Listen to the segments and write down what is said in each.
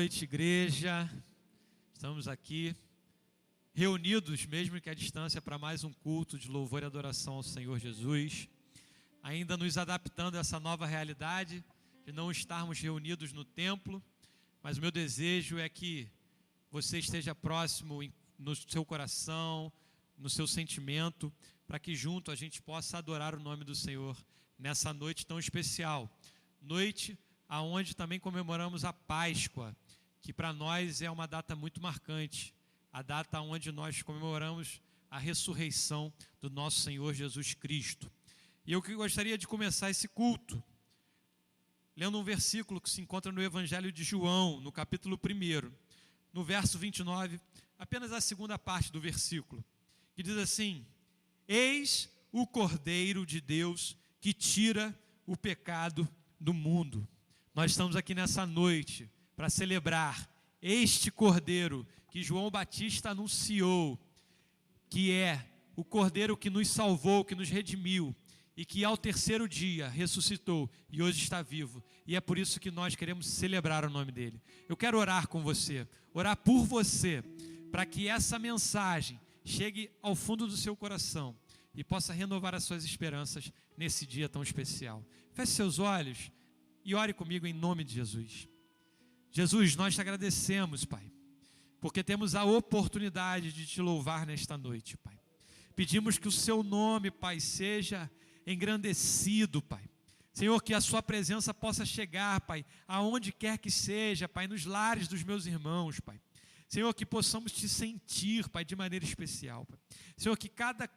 noite, igreja. Estamos aqui reunidos, mesmo que à distância, para mais um culto de louvor e adoração ao Senhor Jesus. Ainda nos adaptando a essa nova realidade de não estarmos reunidos no templo, mas o meu desejo é que você esteja próximo no seu coração, no seu sentimento, para que junto a gente possa adorar o nome do Senhor nessa noite tão especial. Noite aonde também comemoramos a Páscoa, que para nós é uma data muito marcante, a data onde nós comemoramos a ressurreição do nosso Senhor Jesus Cristo. E eu gostaria de começar esse culto lendo um versículo que se encontra no Evangelho de João, no capítulo 1, no verso 29, apenas a segunda parte do versículo, que diz assim: Eis o Cordeiro de Deus que tira o pecado do mundo. Nós estamos aqui nessa noite para celebrar este Cordeiro que João Batista anunciou, que é o Cordeiro que nos salvou, que nos redimiu, e que ao terceiro dia ressuscitou e hoje está vivo. E é por isso que nós queremos celebrar o nome dele. Eu quero orar com você, orar por você, para que essa mensagem chegue ao fundo do seu coração e possa renovar as suas esperanças nesse dia tão especial. Feche seus olhos e ore comigo em nome de Jesus. Jesus, nós te agradecemos, Pai, porque temos a oportunidade de te louvar nesta noite, Pai. Pedimos que o seu nome, Pai, seja engrandecido, Pai. Senhor, que a sua presença possa chegar, Pai, aonde quer que seja, Pai, nos lares dos meus irmãos, Pai. Senhor, que possamos te sentir, Pai, de maneira especial, Pai. Senhor, que cada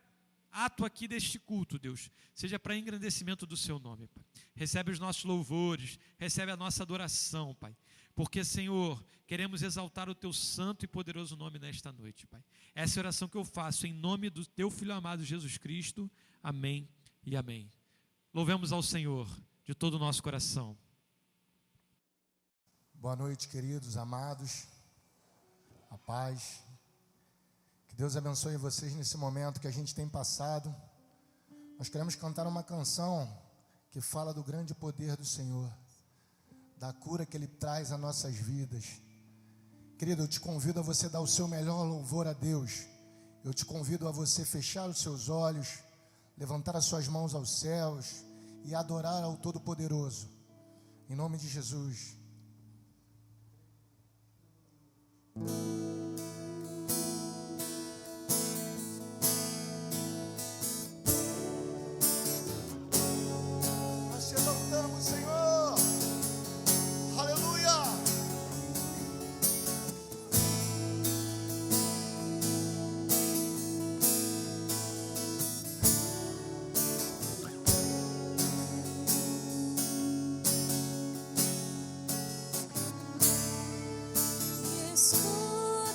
ato aqui deste culto, Deus, seja para engrandecimento do seu nome, Pai. Recebe os nossos louvores, recebe a nossa adoração, Pai. Porque, Senhor, queremos exaltar o teu santo e poderoso nome nesta noite, Pai. Essa é a oração que eu faço em nome do teu Filho amado Jesus Cristo. Amém e amém. Louvemos ao Senhor de todo o nosso coração. Boa noite, queridos, amados. A paz. Que Deus abençoe vocês nesse momento que a gente tem passado. Nós queremos cantar uma canção que fala do grande poder do Senhor, da cura que Ele traz às nossas vidas. Querido, eu te convido a você dar o seu melhor louvor a Deus. Eu te convido a você fechar os seus olhos, levantar as suas mãos aos céus e adorar ao Todo-Poderoso. Em nome de Jesus. Nós te exaltamos, Senhor. Aleluia. Escuta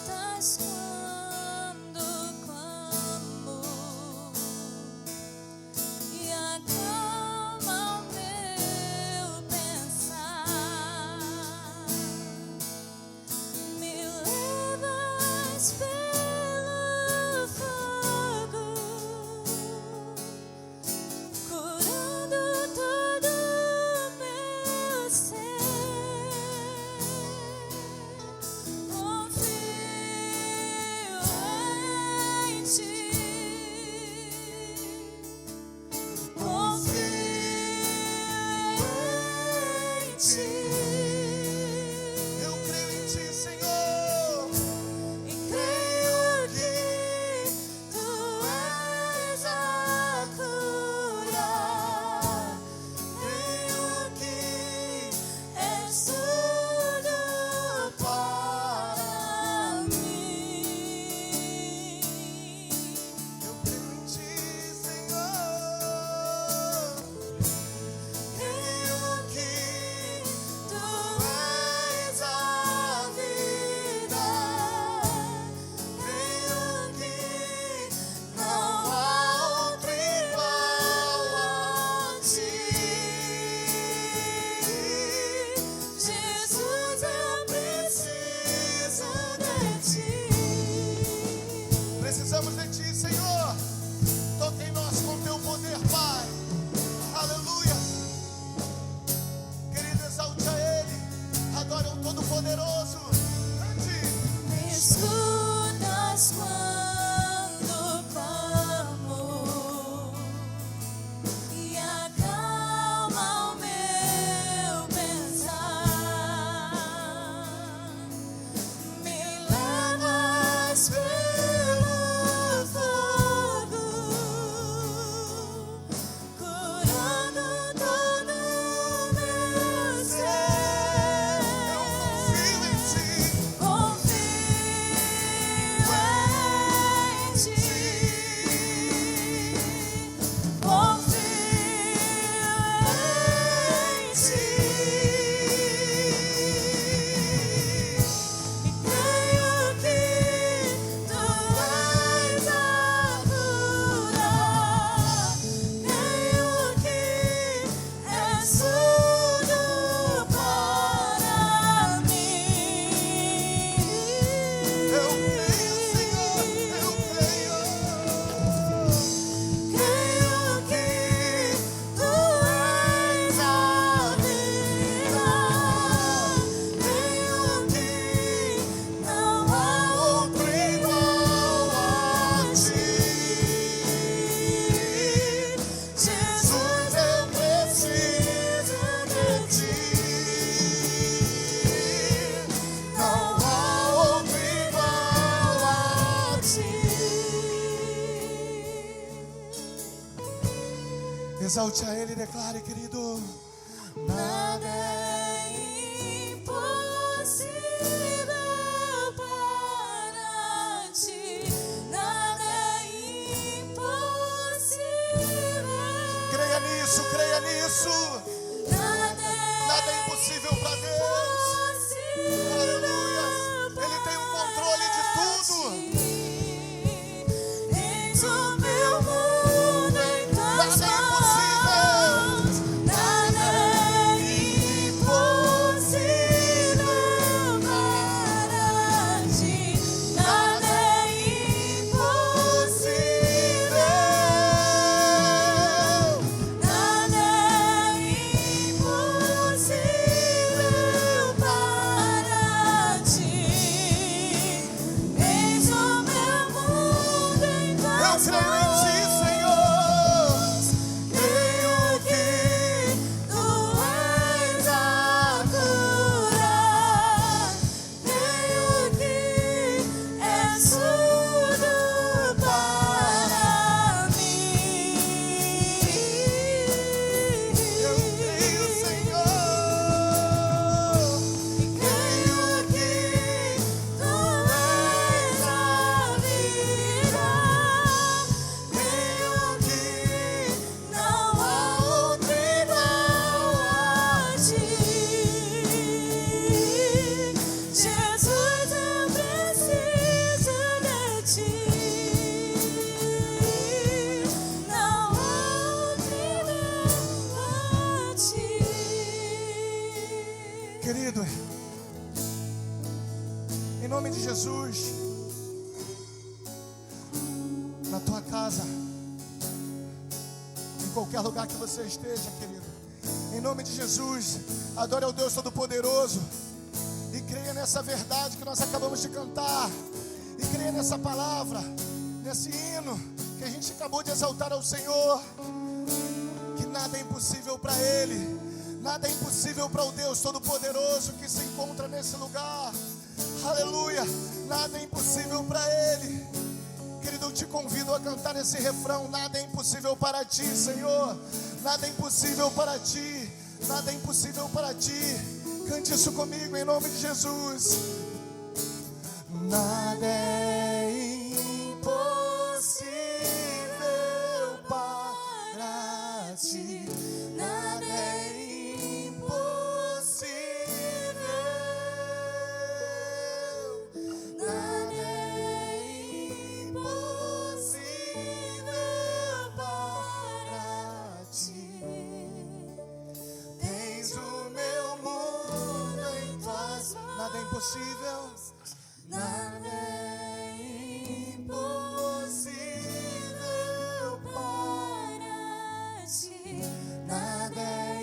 Exalte a Ele e declare, querido. Nada é impossível para ti. Nada é impossível. Creia nisso, creia nisso. Nada é impossível para Deus. Aleluia. Ele tem o controle de tudo. Eis o meu mundo em tuas Nada é mãos. Nada é impossível para ti. Nada é impossível. Nada é impossível para ti. Eis o meu mundo em tuas Eu creio em ti, mãos. Senhor. Creio que tu és a cura. Creio que és tudo para mim. Eu creio, Senhor. Creio que tu és a vida. Creio que não há outro igual a ti. Jesus, eu preciso de ti. Não há outro igual a ti. Querido, em nome de Jesus, na tua casa, em qualquer lugar que você esteja, querido, em nome de Jesus, adore ao Deus Todo-Poderoso e creia nessa verdade que nós acabamos de cantar, e creia nessa palavra, nesse hino que a gente acabou de exaltar ao Senhor, que nada é impossível para Ele, nada é impossível para o Deus Todo-Poderoso que se encontra nesse lugar. Aleluia, nada é impossível para Ele. Querido, eu te convido a cantar esse refrão. Nada é impossível para ti, Senhor. Nada é impossível para ti. Nada é impossível para ti. Cante isso comigo em nome de Jesus. Nada é impossível para ti. Nada é Nada é impossível para ti. Tens o meu mundo em tuas mãos. Nada é impossível. Nada é impossível para ti. Nada é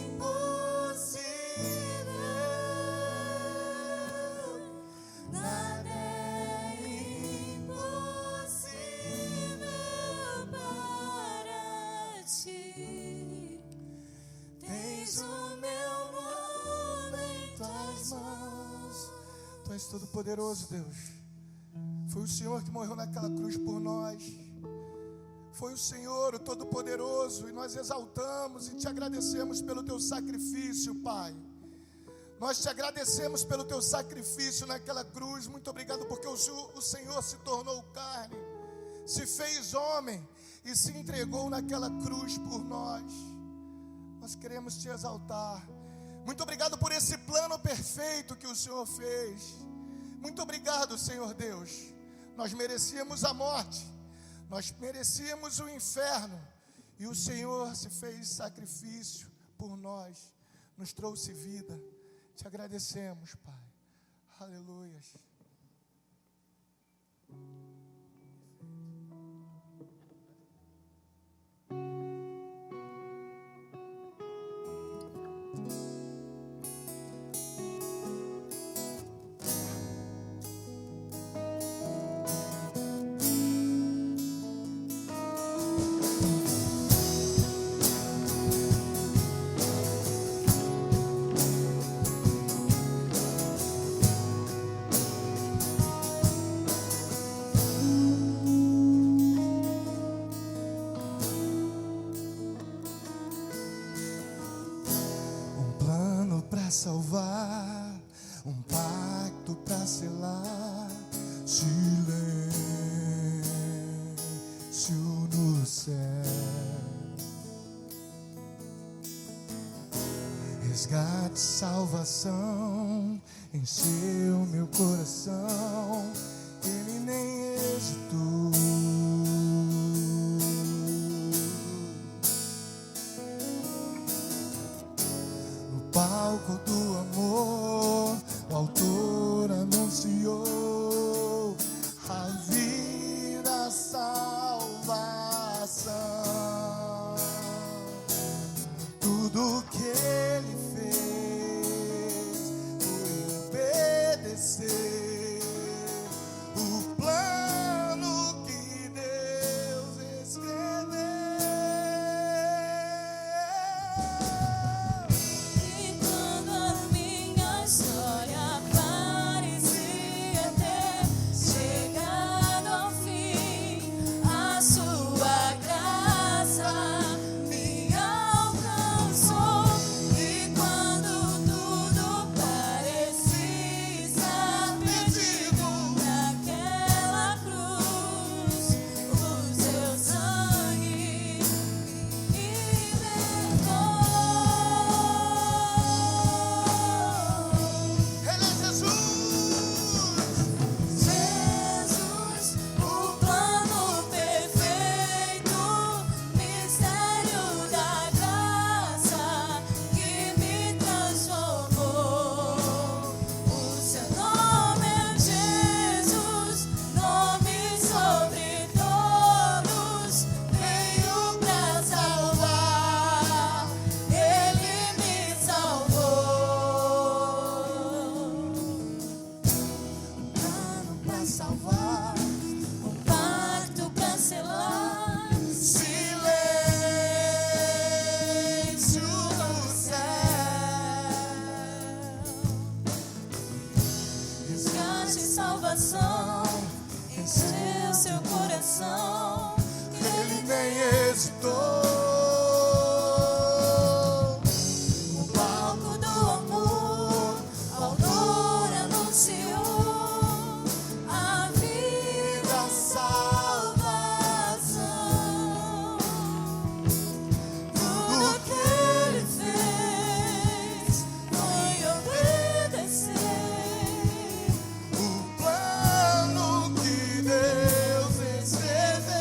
impossível. Nada é impossível para ti. Tens o meu mundo em tuas mãos. Tu és todo poderoso, Deus. Foi o Senhor que morreu naquela cruz por nós. Foi o Senhor, o Todo-Poderoso, e nós exaltamos e te agradecemos pelo teu sacrifício, Pai. Nós te agradecemos pelo teu sacrifício naquela cruz. Muito obrigado porque o Senhor se tornou carne, se fez homem e se entregou naquela cruz por nós. Nós queremos te exaltar. Muito obrigado por esse plano perfeito que o Senhor fez. Muito obrigado, Senhor Deus. Nós merecíamos a morte, nós merecíamos o inferno, e o Senhor se fez sacrifício por nós, nos trouxe vida. Te agradecemos, Pai. Aleluia. no céu. Resgate, salvação, encheu meu coração, ele nem hesitou. No palco do amor, o autor anunciou a vida, a salvação. Tudo que ele fez foi obedecer o plano que Deus escreveu. E quando a minha história parecia ter chegado ao fim, a sua graça me alcançou. E quando tudo parecia estar perdido, naquela cruz, o seu sangue me libertou. Ele é Jesus. Jesus, o plano perfeito, mistério da graça que me transformou. O seu nome é Jesus, nome sobre todos, veio pra salvar, ele me salvou. Plano pra salvar, um pacto pra selar, silêncio no céu. Resgate e salvação, encheu seu coração, Ele nem hesitou. no palco do amor, o autor anunciou a vida, a salvação. Tudo que ele fez foi obedecer O plano que Deus escreveu.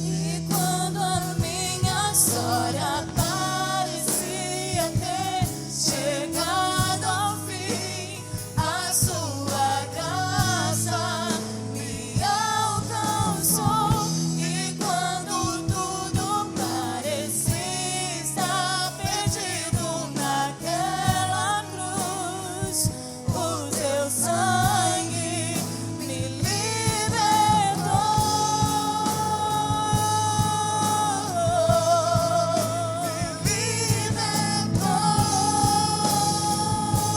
E quando a minha história parecia ter chegado ao fim, a sua graça me alcançou. E quando tudo parecia estar perdido, naquela cruz, o teu sangue me libertou.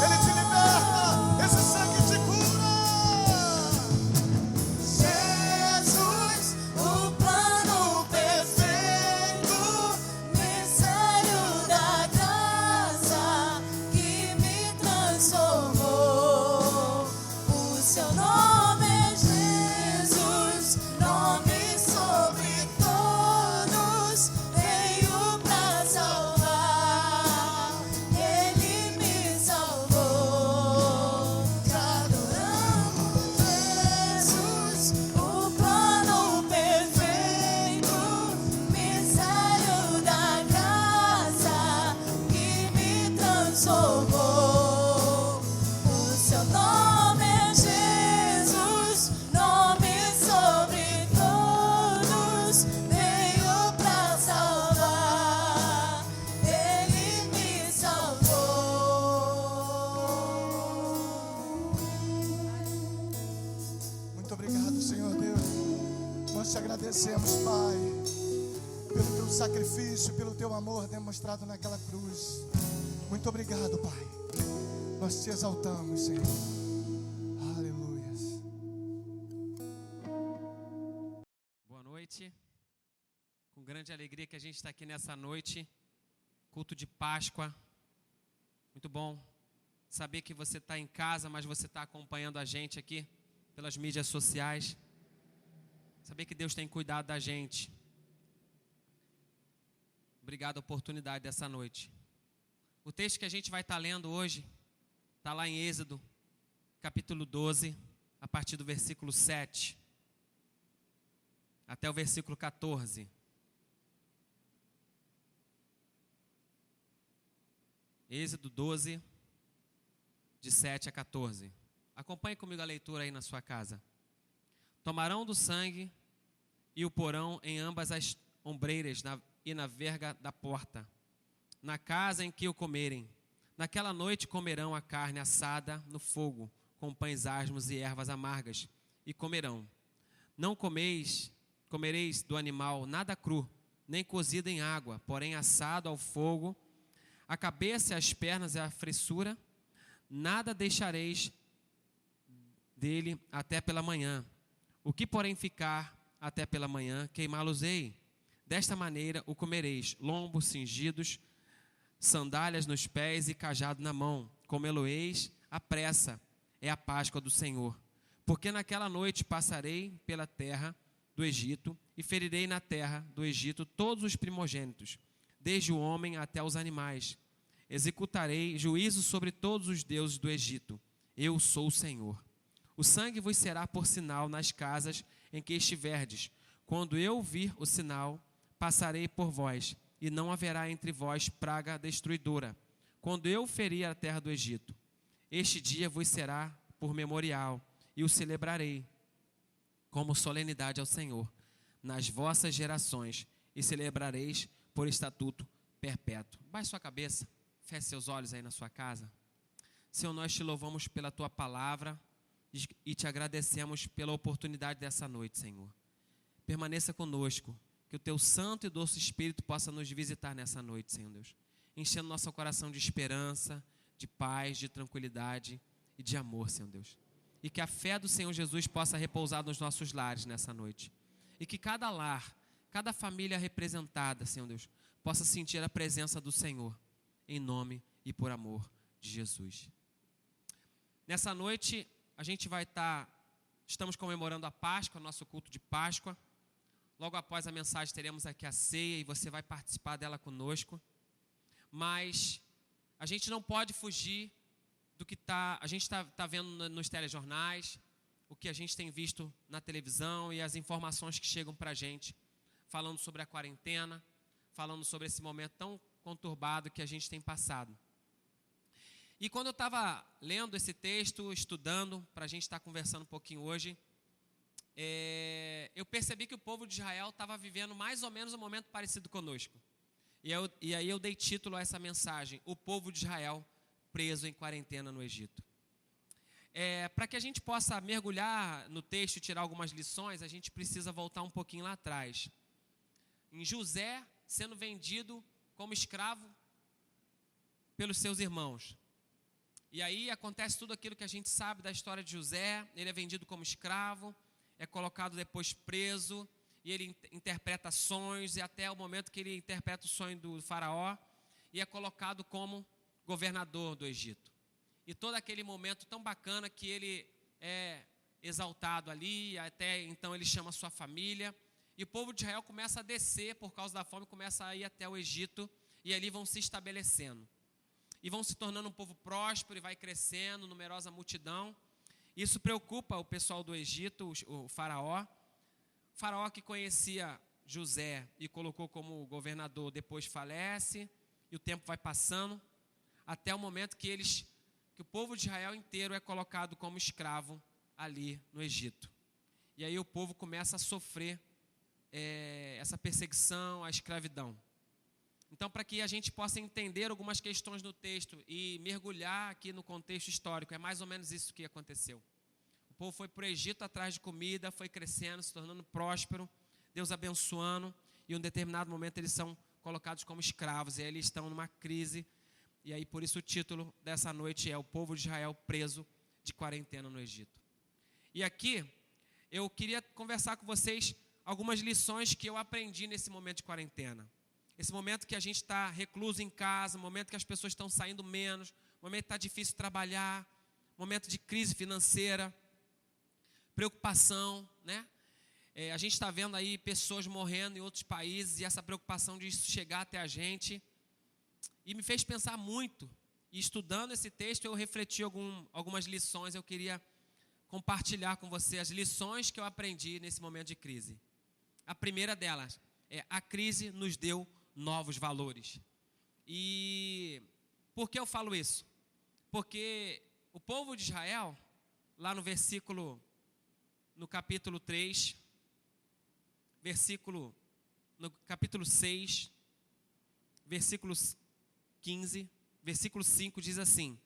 Ele te liberta, esse sangue te cura. Jesus, o plano perfeito, mistério da graça que me transformou. O seu nome é Jesus, nome sobre todos, veio pra salvar, ele me salvou. Te adoramos, Jesus, o plano perfeito, mistério da graça que me transformou. O seu nome é Jesus, nome sobre todos, veio pra salvar, ele me salvou. Muito obrigado, Senhor Deus. Nós te agradecemos, Pai, pelo teu sacrifício, pelo teu amor demonstrado naquela cruz. Muito obrigado, Pai. Nós te exaltamos, Senhor. Aleluia. Boa noite. Com grande alegria que a gente está aqui nessa noite, culto de Páscoa. Muito bom saber que você está em casa, mas você está acompanhando a gente aqui pelas mídias sociais. Saber que Deus tem cuidado da gente. Obrigado a oportunidade dessa noite. O texto que a gente vai estar lendo hoje está lá em Êxodo, capítulo 12, a partir do versículo 7 até o versículo 14. Êxodo 12, de 7 a 14. Acompanhe comigo a leitura aí na sua casa. Tomarão do sangue e o porão em ambas as ombreiras e na verga da porta, na casa em que o comerem. Naquela noite comerão a carne assada no fogo, com pães asmos e ervas amargas, e comerão. Não comereis do animal nada cru, nem cozido em água, porém assado ao fogo, a cabeça, as pernas e a fressura, nada deixareis dele até pela manhã. O que, porém, ficar até pela manhã, queimá-los-ei. Desta maneira o comereis, lombos cingidos, sandálias nos pés e cajado na mão. Comê-lo-eis à pressa, é a Páscoa do Senhor. Porque naquela noite passarei pela terra do Egito e ferirei na terra do Egito todos os primogênitos, desde o homem até os animais. Executarei juízo sobre todos os deuses do Egito. Eu sou o Senhor. O sangue vos será por sinal nas casas em que estiverdes. Quando eu vir o sinal, passarei por vós, e não haverá entre vós praga destruidora, quando eu ferir a terra do Egito. Este dia vos será por memorial, e o celebrarei como solenidade ao Senhor nas vossas gerações, e celebrareis por estatuto perpétuo. Baixe sua cabeça, feche seus olhos aí na sua casa. Senhor, nós te louvamos pela tua palavra e te agradecemos pela oportunidade dessa noite, Senhor. Permaneça conosco, que o teu santo e doce Espírito possa nos visitar nessa noite, Senhor Deus, enchendo nosso coração de esperança, de paz, de tranquilidade e de amor, Senhor Deus. E que a fé do Senhor Jesus possa repousar nos nossos lares nessa noite. E que cada lar, cada família representada, Senhor Deus, possa sentir a presença do Senhor, em nome e por amor de Jesus. Nessa noite, a gente estamos comemorando a Páscoa, nosso culto de Páscoa. Logo após a mensagem, teremos aqui a ceia e você vai participar dela conosco. Mas a gente não pode fugir do que a gente está vendo nos telejornais, o que a gente tem visto na televisão e as informações que chegam para a gente, falando sobre a quarentena, falando sobre esse momento tão conturbado que a gente tem passado. E quando eu estava lendo esse texto, estudando, para a gente estar conversando um pouquinho hoje, eu percebi que o povo de Israel estava vivendo mais ou menos um momento parecido conosco. E aí eu dei título a essa mensagem: o povo de Israel preso em quarentena no Egito. Para que a gente possa mergulhar no texto e tirar algumas lições, a gente precisa voltar um pouquinho lá atrás. Em José sendo vendido como escravo pelos seus irmãos. E aí acontece tudo aquilo que a gente sabe da história de José. Ele é vendido como escravo, é colocado depois preso, e ele interpreta sonhos, e até o momento que ele interpreta o sonho do faraó, e é colocado como governador do Egito. E todo aquele momento tão bacana que ele é exaltado ali, até então ele chama a sua família, e o povo de Israel começa a descer por causa da fome, começa a ir até o Egito, e ali vão se estabelecendo. E vão se tornando um povo próspero, e vai crescendo, numerosa multidão. Isso preocupa o pessoal do Egito, o faraó. O faraó que conhecia José e colocou como governador, depois falece, e o tempo vai passando, até o momento que o povo de Israel inteiro é colocado como escravo ali no Egito. E aí o povo começa a sofrer essa perseguição, a escravidão. Então, para que a gente possa entender algumas questões no texto e mergulhar aqui no contexto histórico, é mais ou menos isso que aconteceu. O povo foi para o Egito atrás de comida, foi crescendo, se tornando próspero, Deus abençoando, e em um determinado momento eles são colocados como escravos, e aí eles estão numa crise, e aí por isso o título dessa noite é: o povo de Israel preso de quarentena no Egito. E aqui eu queria conversar com vocês algumas lições que eu aprendi nesse momento de quarentena. Esse momento que a gente está recluso em casa, momento que as pessoas estão saindo menos, momento que está difícil trabalhar, momento de crise financeira. preocupação, né? A gente está vendo aí pessoas morrendo em outros países e essa preocupação de isso chegar até a gente. E me fez pensar muito. E estudando esse texto, eu refleti algumas lições. Eu queria compartilhar com você as lições que eu aprendi nesse momento de crise. A primeira delas é: a crise nos deu novos valores. E por que eu falo isso? Porque o povo de Israel, lá no capítulo 3, no capítulo 6, versículos 15, versículo 5 diz assim: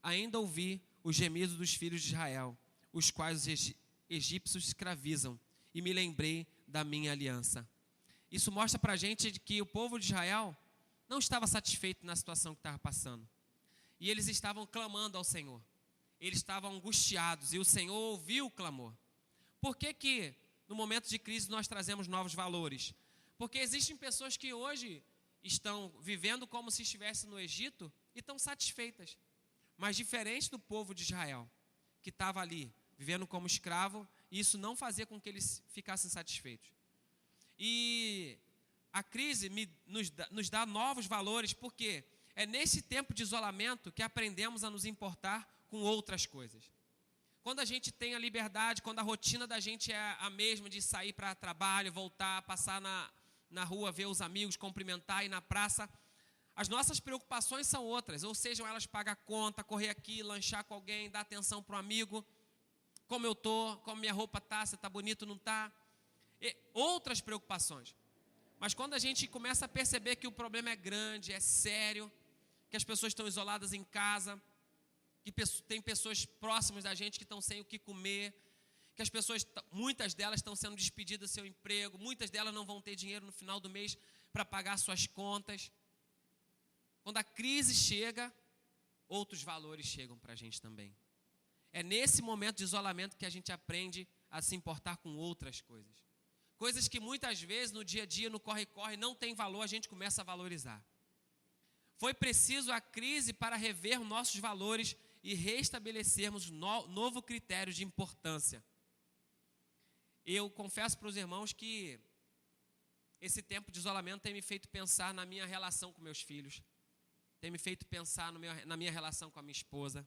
ainda ouvi os gemidos dos filhos de Israel, os quais os egípcios escravizam, e me lembrei da minha aliança. Isso mostra para a gente que o povo de Israel não estava satisfeito na situação que estava passando. E eles estavam clamando ao Senhor. Eles estavam angustiados e o Senhor ouviu o clamor. Por que no momento de crise nós trazemos novos valores? Porque existem pessoas que hoje estão vivendo como se estivessem no Egito e estão satisfeitas. Mas diferente do povo de Israel, que estava ali vivendo como escravo, isso não fazia com que eles ficassem satisfeitos. E a crise nos dá novos valores, porque é nesse tempo de isolamento que aprendemos a nos importar com outras coisas. Quando a gente tem a liberdade, quando a rotina da gente é a mesma de sair para trabalho, voltar, passar na rua, ver os amigos, cumprimentar, ir na praça, as nossas preocupações são outras, ou sejam elas pagar a conta, correr aqui, lanchar com alguém, dar atenção para um amigo, como eu estou, como minha roupa está, se está bonito ou não está, outras preocupações. Mas quando a gente começa a perceber que o problema é grande, é sério, que as pessoas estão isoladas em casa, que tem pessoas próximas da gente que estão sem o que comer, que as pessoas, muitas delas estão sendo despedidas do seu emprego, muitas delas não vão ter dinheiro no final do mês para pagar suas contas. Quando a crise chega, outros valores chegam para a gente também. É nesse momento de isolamento que a gente aprende a se importar com outras coisas. Coisas que muitas vezes no dia a dia, no corre-corre, não tem valor, a gente começa a valorizar. Foi preciso a crise para rever nossos valores e restabelecermos novo critério de importância. Eu confesso para os irmãos que esse tempo de isolamento tem me feito pensar na minha relação com meus filhos, tem me feito pensar na minha relação com a minha esposa,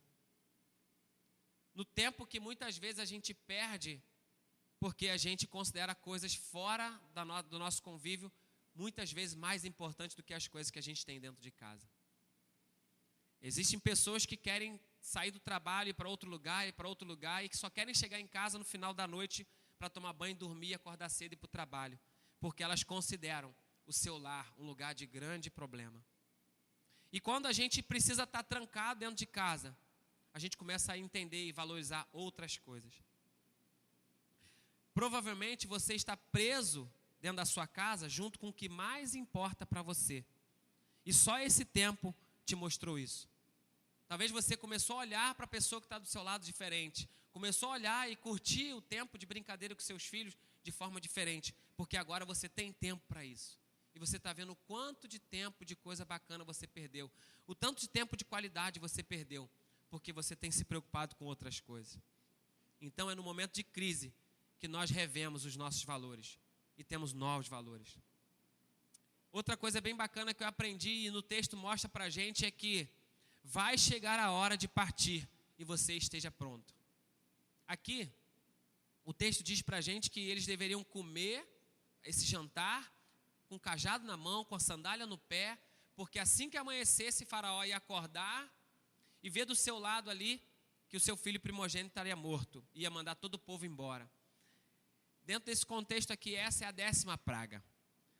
no tempo que muitas vezes a gente perde porque a gente considera coisas fora do nosso convívio muitas vezes mais importantes do que as coisas que a gente tem dentro de casa. Existem pessoas que querem sair do trabalho e ir para outro lugar e que só querem chegar em casa no final da noite para tomar banho, dormir, acordar cedo e ir para o trabalho, porque elas consideram o seu lar um lugar de grande problema. E quando a gente precisa estar trancado dentro de casa, a gente começa a entender e valorizar outras coisas. Provavelmente você está preso dentro da sua casa junto com o que mais importa para você. E só esse tempo te mostrou isso. Talvez você começou a olhar para a pessoa que está do seu lado diferente. Começou a olhar e curtir o tempo de brincadeira com seus filhos de forma diferente. Porque agora você tem tempo para isso. E você está vendo o quanto de tempo de coisa bacana você perdeu. O tanto de tempo de qualidade você perdeu. Porque você tem se preocupado com outras coisas. Então é no momento de crise que nós revemos os nossos valores. E temos novos valores. Outra coisa bem bacana que eu aprendi e no texto mostra para a gente é que vai chegar a hora de partir e você esteja pronto. Aqui, o texto diz para a gente que eles deveriam comer esse jantar com o cajado na mão, com a sandália no pé, porque assim que amanhecesse, Faraó ia acordar e ver do seu lado ali que o seu filho primogênito estaria morto, ia mandar todo o povo embora. Dentro desse contexto aqui, essa é a 10ª praga.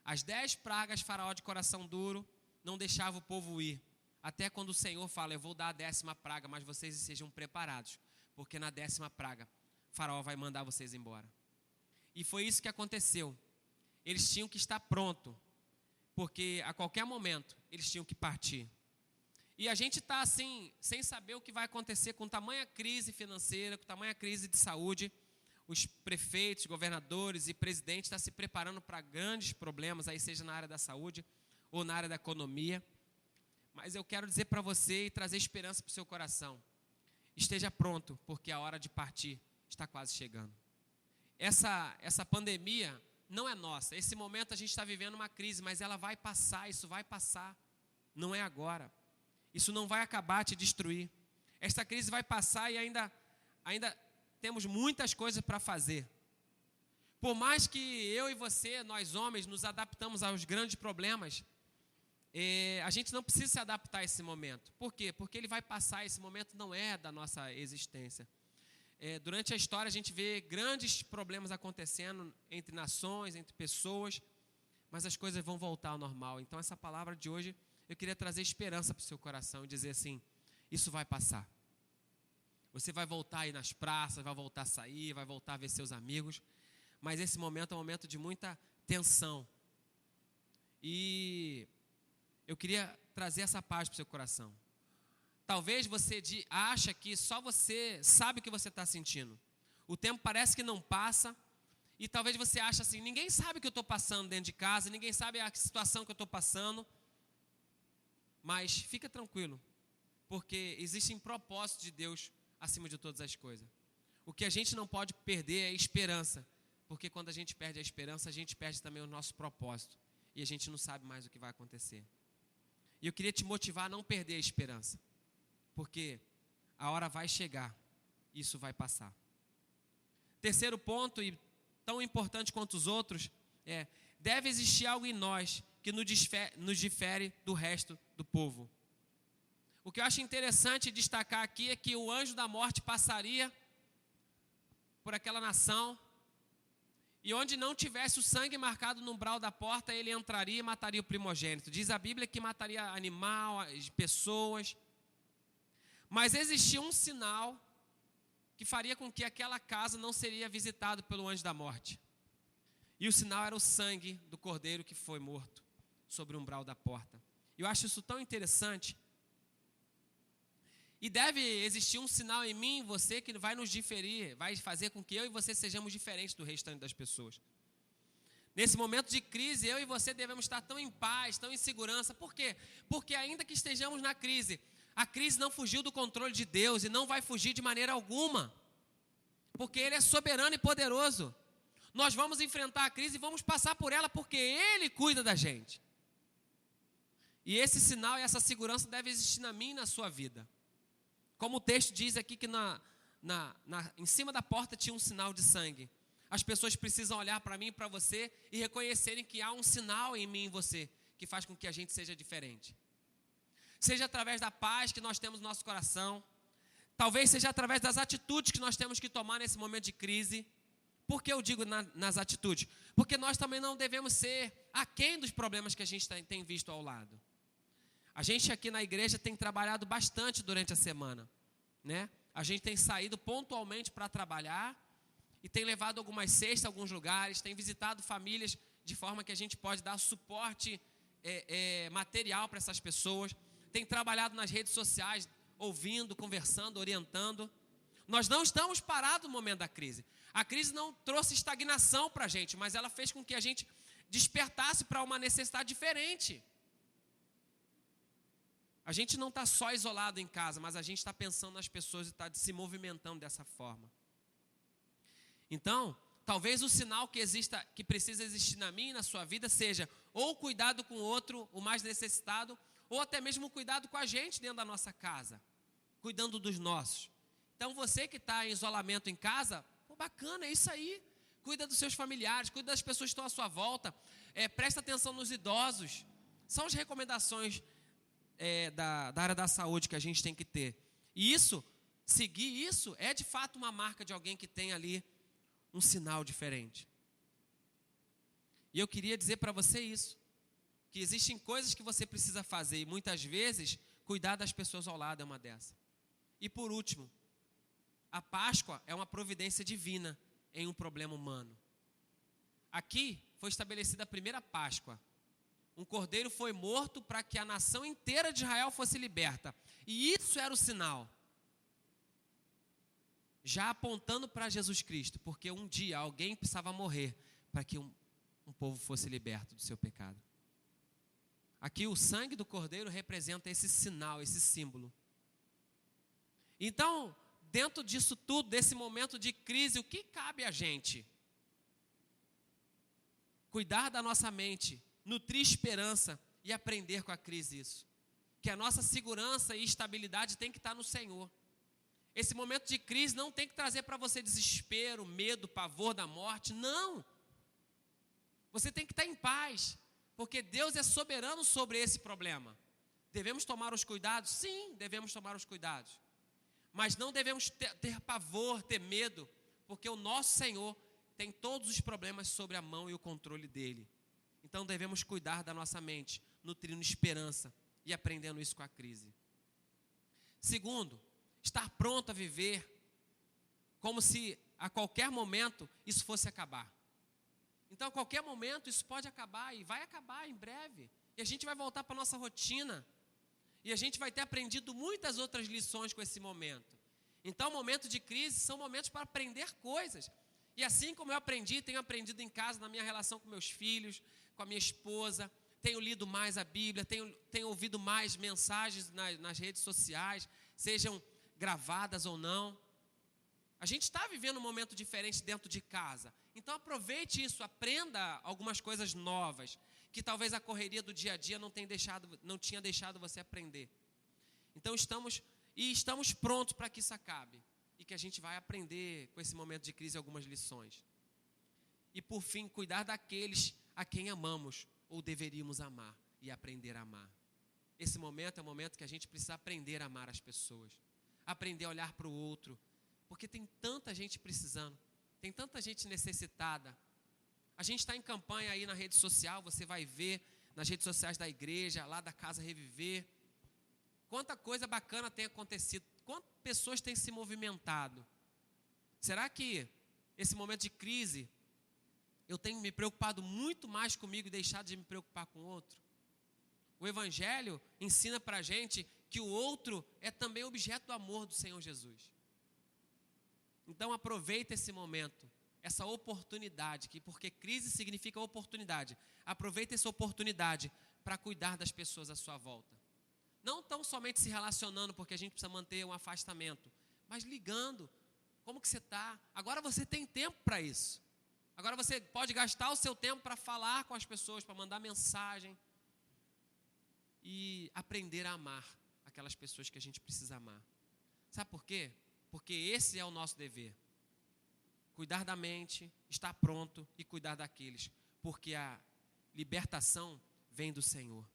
As 10 pragas, Faraó de coração duro, não deixava o povo ir. Até quando o Senhor fala, eu vou dar a 10ª praga, mas vocês sejam preparados. Porque na 10ª praga, Faraó vai mandar vocês embora. E foi isso que aconteceu. Eles tinham que estar prontos. Porque a qualquer momento, eles tinham que partir. E a gente está assim, sem saber o que vai acontecer com tamanha crise financeira, com tamanha crise de saúde. Os prefeitos, governadores e presidentes estão se preparando para grandes problemas, aí seja na área da saúde ou na área da economia. Mas eu quero dizer para você e trazer esperança para o seu coração. Esteja pronto, porque a hora de partir está quase chegando. essa pandemia não é nossa. Esse momento a gente está vivendo uma crise, mas ela vai passar, isso vai passar. Não é agora. Isso não vai acabar te destruir. Esta crise vai passar e ainda temos muitas coisas para fazer. Por mais que eu e você, nós homens, nos adaptamos aos grandes problemas, a gente não precisa se adaptar a esse momento. Por quê? Porque ele vai passar, esse momento não é da nossa existência. Durante a história a gente vê grandes problemas acontecendo entre nações, entre pessoas, mas as coisas vão voltar ao normal. Então essa palavra de hoje, eu queria trazer esperança para o seu coração e dizer assim, isso vai passar. Você vai voltar a ir nas praças, vai voltar a sair, vai voltar a ver seus amigos, mas esse momento é um momento de muita tensão. E eu queria trazer essa paz para o seu coração. Talvez você acha que só você sabe o que você está sentindo. O tempo parece que não passa. E talvez você ache assim, ninguém sabe o que eu estou passando dentro de casa, ninguém sabe a situação que eu estou passando. Mas fica tranquilo, porque existem propósitos de Deus acima de todas as coisas. O que a gente não pode perder é a esperança. Porque quando a gente perde a esperança, a gente perde também o nosso propósito. E a gente não sabe mais o que vai acontecer. E eu queria te motivar a não perder a esperança. Porque a hora vai chegar, isso vai passar. Terceiro ponto, e tão importante quanto os outros, deve existir algo em nós que nos difere do resto do povo. O que eu acho interessante destacar aqui é que o anjo da morte passaria por aquela nação, e onde não tivesse o sangue marcado no umbral da porta, ele entraria e mataria o primogênito. Diz a Bíblia que mataria animal, pessoas. Mas existia um sinal que faria com que aquela casa não seria visitada pelo anjo da morte. E o sinal era o sangue do cordeiro que foi morto sobre o umbral da porta. Eu acho isso tão interessante. E deve existir um sinal em mim e você que vai nos diferir, vai fazer com que eu e você sejamos diferentes do restante das pessoas. Nesse momento de crise, eu e você devemos estar tão em paz, tão em segurança. Por quê? Porque ainda que estejamos na crise, a crise não fugiu do controle de Deus e não vai fugir de maneira alguma. Porque Ele é soberano e poderoso. Nós vamos enfrentar a crise e vamos passar por ela porque Ele cuida da gente. E esse sinal e essa segurança deve existir na minha e na sua vida. Como o texto diz aqui que em cima da porta tinha um sinal de sangue. As pessoas precisam olhar para mim e para você e reconhecerem que há um sinal em mim e em você que faz com que a gente seja diferente. Seja através da paz que nós temos no nosso coração, talvez seja através das atitudes que nós temos que tomar nesse momento de crise. Por que eu digo nas atitudes? Porque nós também não devemos ser aquém dos problemas que a gente tem visto ao lado. A gente aqui na igreja tem trabalhado bastante durante a semana, né? A gente tem saído pontualmente para trabalhar e tem levado algumas cestas a alguns lugares, tem visitado famílias de forma que a gente pode dar suporte material para essas pessoas. Tem trabalhado nas redes sociais, ouvindo, conversando, orientando. Nós não estamos parados no momento da crise. A crise não trouxe estagnação para a gente, mas ela fez com que a gente despertasse para uma necessidade diferente. A gente não está só isolado em casa, mas a gente está pensando nas pessoas e está se movimentando dessa forma. Então, talvez o sinal que precisa existir na minha e na sua vida seja ou cuidado com o outro, o mais necessitado, ou até mesmo cuidado com a gente dentro da nossa casa, cuidando dos nossos. Então você que está em isolamento em casa, bacana, é isso aí. Cuida dos seus familiares, cuida das pessoas que estão à sua volta, presta atenção nos idosos. São as recomendações da área da saúde que a gente tem que ter. E seguir isso é de fato uma marca de alguém que tem ali um sinal diferente. E eu queria dizer para você isso, que existem coisas que você precisa fazer e muitas vezes cuidar das pessoas ao lado é uma dessas. E por último, a Páscoa é uma providência divina em um problema humano. Aqui foi estabelecida a primeira Páscoa. Um cordeiro foi morto para que a nação inteira de Israel fosse liberta. E isso era o sinal. Já apontando para Jesus Cristo, porque um dia alguém precisava morrer para que um povo fosse liberto do seu pecado. Aqui o sangue do cordeiro representa esse sinal, esse símbolo. Então, dentro disso tudo, desse momento de crise, o que cabe a gente? cuidar da nossa mente, nutrir esperança e aprender com a crise isso. Que a nossa segurança e estabilidade tem que estar no Senhor. Esse momento de crise não tem que trazer para você desespero, medo, pavor da morte, não. Você tem que estar em paz, porque Deus é soberano sobre esse problema. Devemos tomar os cuidados? Sim, devemos tomar os cuidados. Mas não devemos ter pavor, ter medo, porque o nosso Senhor tem todos os problemas sobre a mão e o controle dele. Então devemos cuidar da nossa mente, nutrindo esperança e aprendendo isso com a crise. Segundo, estar pronto a viver como se a qualquer momento isso fosse acabar. Então a qualquer momento isso pode acabar e vai acabar em breve. E a gente vai voltar para a nossa rotina. E a gente vai ter aprendido muitas outras lições com esse momento. Então, momento de crise são momentos para aprender coisas. E assim como eu tenho aprendido em casa, na minha relação com meus filhos, com a minha esposa, tenho lido mais a Bíblia, tenho ouvido mais mensagens nas redes sociais, sejam gravadas ou não. A gente está vivendo um momento diferente dentro de casa. Então, aproveite isso, aprenda algumas coisas novas, que talvez a correria do dia a dia não tinha deixado você aprender. Então estamos prontos para que isso acabe. E que a gente vai aprender com esse momento de crise algumas lições. E por fim, cuidar daqueles a quem amamos ou deveríamos amar e aprender a amar. Esse momento é o momento que a gente precisa aprender a amar as pessoas. Aprender a olhar para o outro. Porque tem tanta gente precisando. Tem tanta gente necessitada. A gente está em campanha aí na rede social, você vai ver nas redes sociais da igreja, lá da Casa Reviver. Quanta coisa bacana tem acontecido, quantas pessoas têm se movimentado. Será que esse momento de crise, eu tenho me preocupado muito mais comigo e deixado de me preocupar com o outro? O Evangelho ensina para a gente que o outro é também objeto do amor do Senhor Jesus. Então aproveita esse momento, essa oportunidade, porque crise significa oportunidade. Aproveita essa oportunidade para cuidar das pessoas à sua volta. Não tão somente se relacionando, porque a gente precisa manter um afastamento, mas ligando. Como que você está? Agora você tem tempo para isso. Agora você pode gastar o seu tempo para falar com as pessoas, para mandar mensagem. E aprender a amar aquelas pessoas que a gente precisa amar. Sabe por quê? Porque esse é o nosso dever. Cuidar da mente, estar pronto e cuidar daqueles. Porque a libertação vem do Senhor.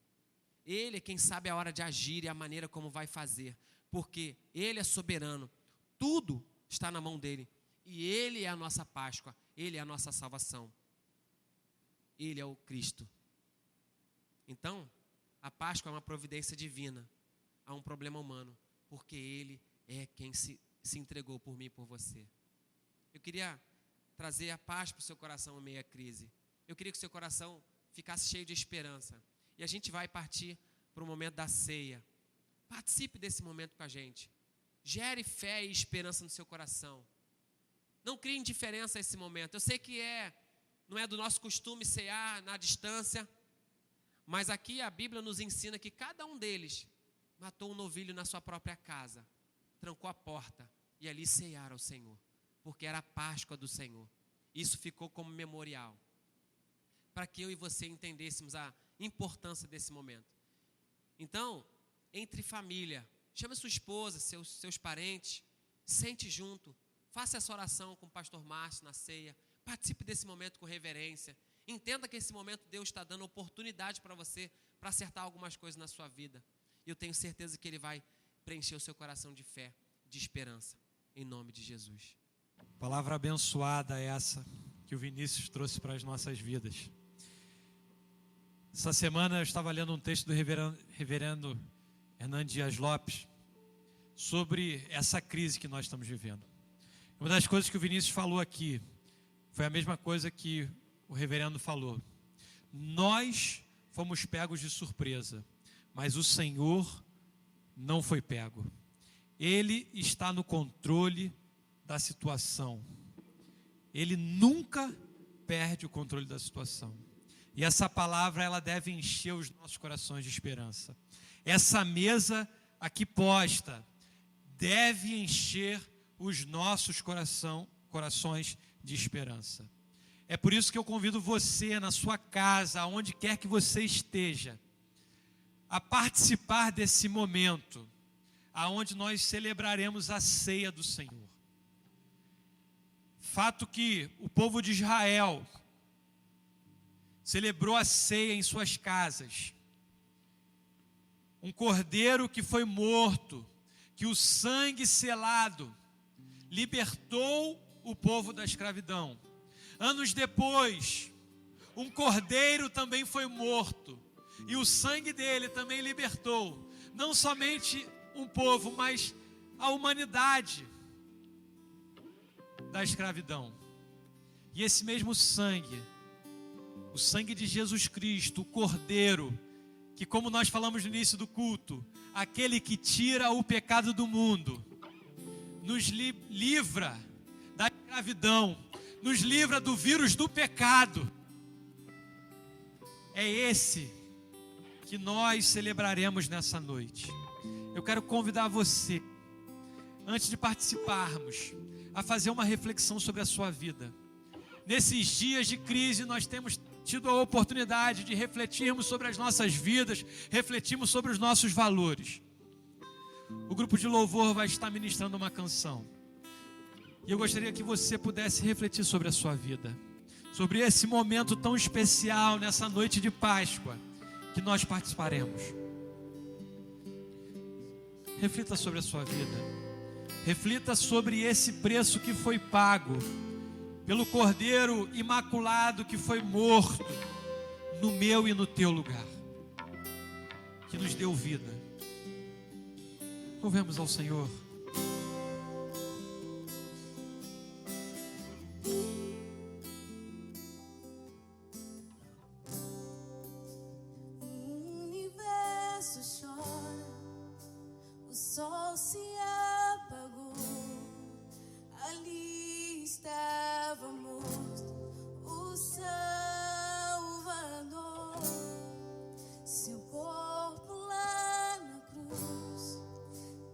Ele é quem sabe a hora de agir e a maneira como vai fazer. Porque Ele é soberano. Tudo está na mão dEle. E Ele é a nossa Páscoa. Ele é a nossa salvação. Ele é o Cristo. Então, a Páscoa é uma providência divina a um problema humano. Porque Ele é quem se entregou por mim e por você. Eu queria trazer a paz para o seu coração em meio à crise. Eu queria que o seu coração ficasse cheio de esperança. E a gente vai partir para o momento da ceia. Participe desse momento com a gente. Gere fé e esperança no seu coração. Não crie indiferença a esse momento. Eu sei que não é do nosso costume cear na distância, mas aqui a Bíblia nos ensina que cada um deles matou um novilho na sua própria casa, trancou a porta e ali cearam ao Senhor, porque era a Páscoa do Senhor. Isso ficou como memorial, para que eu e você entendêssemos a importância desse momento. Então, entre família, chame sua esposa, seus parentes, sente junto, faça essa oração com o pastor Márcio na ceia, participe desse momento com reverência, entenda que esse momento Deus está dando oportunidade para você, para acertar algumas coisas na sua vida. E eu tenho certeza que Ele vai preencher o seu coração de fé, de esperança, em nome de Jesus. Palavra abençoada essa que o Vinícius trouxe para as nossas vidas. Essa semana eu estava lendo um texto do reverendo Hernando Dias Lopes sobre essa crise que nós estamos vivendo. Uma das coisas que o Vinícius falou aqui foi a mesma coisa que o reverendo falou. Nós fomos pegos de surpresa, mas o Senhor não foi pego. Ele está no controle da situação. Ele nunca perde o controle da situação. E essa palavra, ela deve encher os nossos corações de esperança. Essa mesa aqui posta deve encher os nossos corações de esperança. É por isso que eu convido você, na sua casa, aonde quer que você esteja, a participar desse momento, aonde nós celebraremos a ceia do Senhor. Fato que o povo de Israel celebrou a ceia em suas casas. Um cordeiro que foi morto, que o sangue selado libertou o povo da escravidão. Anos depois, um cordeiro também foi morto, e o sangue dele também libertou, não somente um povo, mas a humanidade da escravidão. E esse mesmo sangue, o sangue de Jesus Cristo, o Cordeiro, que, como nós falamos no início do culto, aquele que tira o pecado do mundo, nos livra da escravidão, nos livra do vírus do pecado. É esse que nós celebraremos nessa noite. Eu quero convidar você, antes de participarmos, a fazer uma reflexão sobre a sua vida. Nesses dias de crise, nós temos tido a oportunidade de refletirmos sobre as nossas vidas, refletirmos sobre os nossos valores. O grupo de louvor vai estar ministrando uma canção. E eu gostaria que você pudesse refletir sobre a sua vida, sobre esse momento tão especial, nessa noite de Páscoa, que nós participaremos. Reflita sobre a sua vida. Reflita sobre esse preço que foi pago pelo Cordeiro Imaculado que foi morto no meu e no teu lugar, que nos deu vida. Louvemos ao Senhor. O universo chora, o sol se apagou, ali estava morto o Salvador, seu corpo lá na cruz,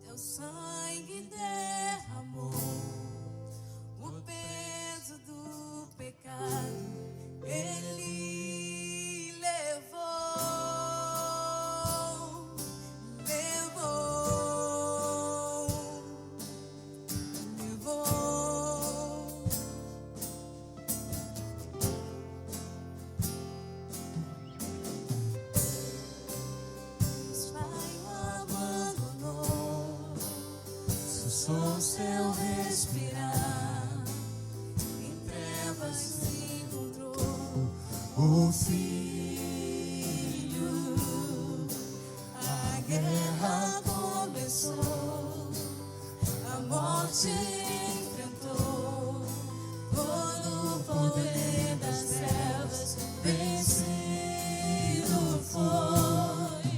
teu sangue derramou, o peso do pecado ele levou. Sou seu respirar, em trevas se encontrou o Filho. A guerra começou, a morte enfrentou, todo o poder das trevas vencido foi.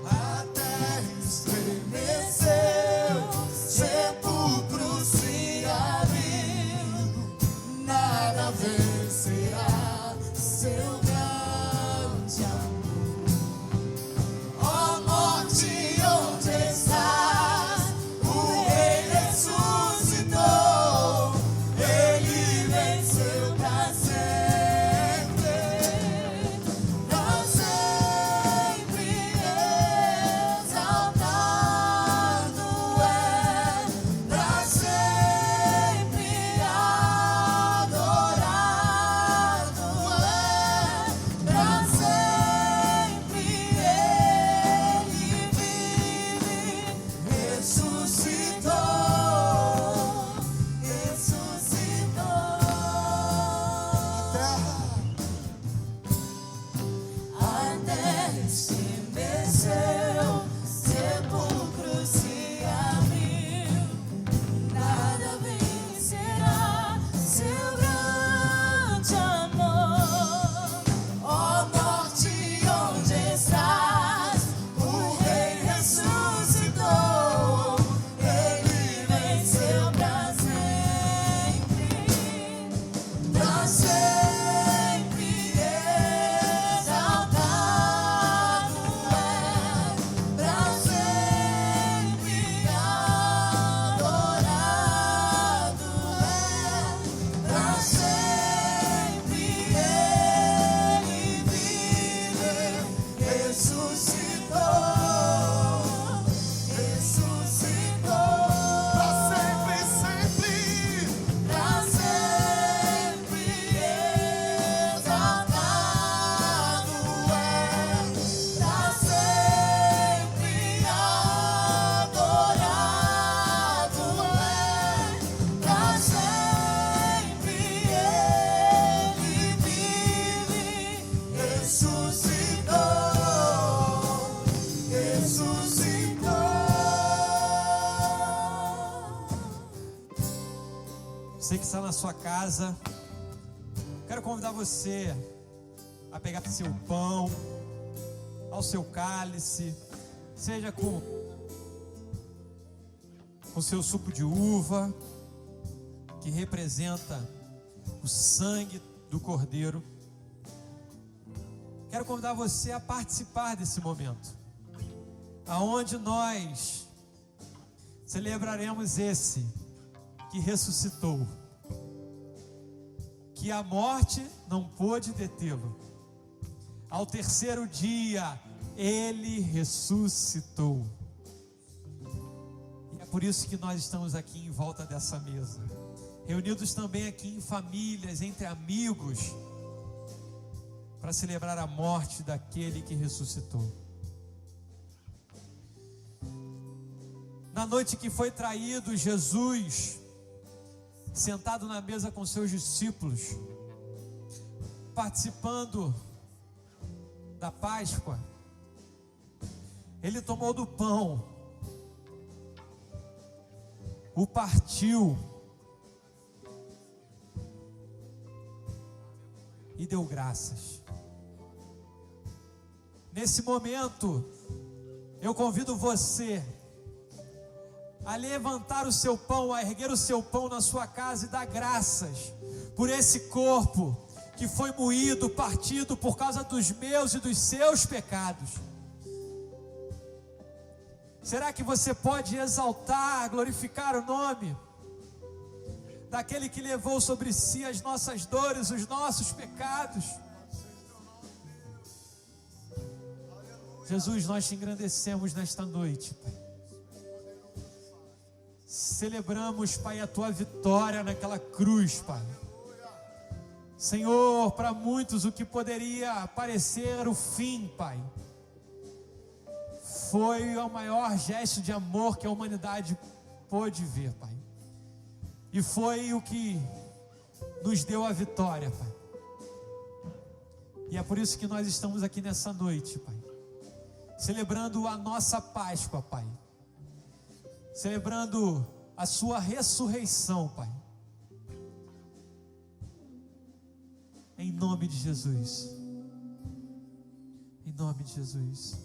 A terra estremeceu, sepulcro se abriu, nada vencerá seu grande amor. Ó morte, onde estás? O Rei ressuscitou, ele venceu pra sempre, exaltado é. Pra sempre adorado é, pra sempre ele vive, ressuscitou, ressuscitou. A terra estremeceu, sepulcro se abriu, nada vencerá seu grande amor. Ó morte, onde estás? O Rei ressuscitou, ele venceu pra sempre, pra sempre. sua casa, quero convidar você a pegar seu pão, ao seu cálice, seja com seu suco de uva, que representa o sangue do Cordeiro. Quero convidar você a participar desse momento, aonde nós celebraremos esse que ressuscitou, que a morte não pôde detê-lo. Ao terceiro dia, ele ressuscitou. E é por isso que nós estamos aqui em volta dessa mesa, reunidos também aqui em famílias, entre amigos, para celebrar a morte daquele que ressuscitou. Na noite que foi traído, Jesus, sentado na mesa com seus discípulos, participando da Páscoa, ele tomou do pão, o partiu e deu graças. Nesse momento, eu convido você a levantar o seu pão, a erguer o seu pão na sua casa e dar graças por esse corpo que foi moído, partido por causa dos meus e dos seus pecados. Será que você pode exaltar, glorificar o nome daquele que levou sobre si as nossas dores, os nossos pecados? Jesus, nós te engrandecemos nesta noite, Pai. Celebramos, Pai, a tua vitória naquela cruz, Pai. Senhor, para muitos o que poderia parecer o fim, Pai, foi o maior gesto de amor que a humanidade pôde ver, Pai. E foi o que nos deu a vitória, Pai. E é por isso que nós estamos aqui nessa noite, Pai, celebrando a nossa Páscoa, Pai, celebrando a sua ressurreição, Pai, em nome de Jesus, em nome de Jesus.